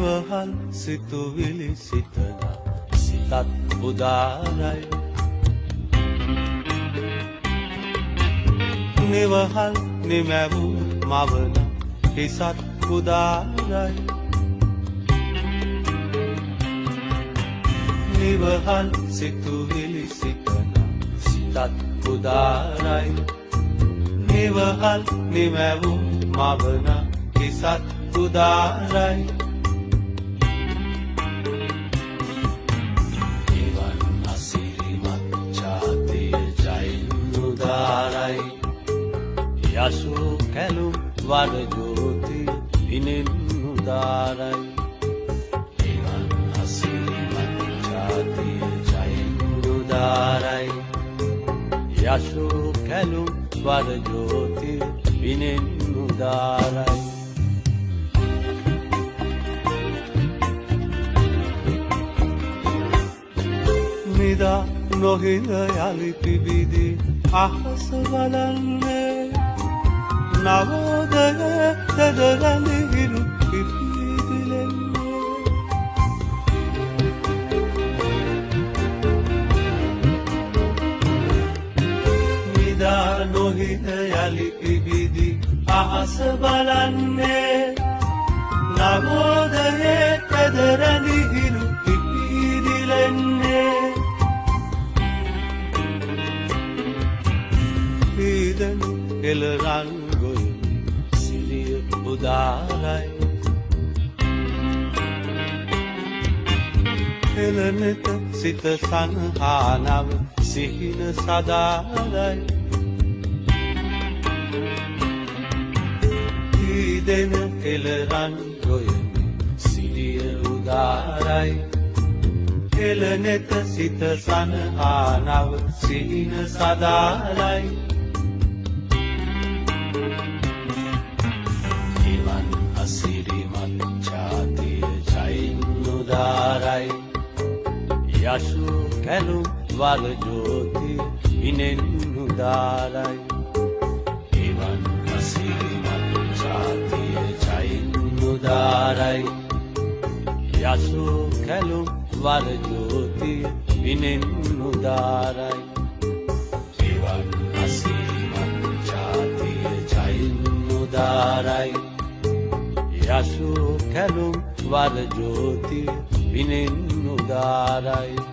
නිවහල් සිතුවිලි සිතන සිතත් උදාරයි නිවහල් නිමැවූ මවන හිසත් උදාරයි නිවහල් සිතුවිලි සිතන සිතත් උදාරයි නිවහල් නිමැවූ මවන හිසත් උදාරයි එවන් අසිරිමත් ජාතිය ජයින් උදාරයි යසු කැලුම් වර ජෝති දිනෙන් උදාරයි එවන් අසිරිමත් ජාතිය ජයින් උදාරයි යසු කැලුම් වර ජෝති දිනෙන් උදාරයි නිදා නොහිඳ යලි පිබිදි අහස බලන්නේ නවෝදය තෙදරැඳි හිරු පිපිදිලෙන්නේ නිදා නොහිඳ යලි පිබිදි අහස බලන්නේ නවෝදය තෙදරැඳි හිරු පිපිදිලෙන්නේ පීදනු එළරන් ගොයමි සිරිය උදාරයි එළනෙත සිත සන්හානව සිහින සදාරයි පීදෙන එළරන් ගොයමි සිරිය උදාරයි එළනෙත සිත සන්හානව සිහින සදාරයි අසිරිමත් ජාතිය ජයින් උදාරයි යසු කැලුම් වල ජෝති විනෙන් උදාරයි එවන් අසිරිමත් ජාතිය ජයින් උදාරයි යසු කැලුම් වල ජෝති විනෙන් උදාරයි එවන් අසිරිමත් ජාතිය ජයින් උදාරයි යසු කැලුම් වල ජෝති විනෙන් උදාරයි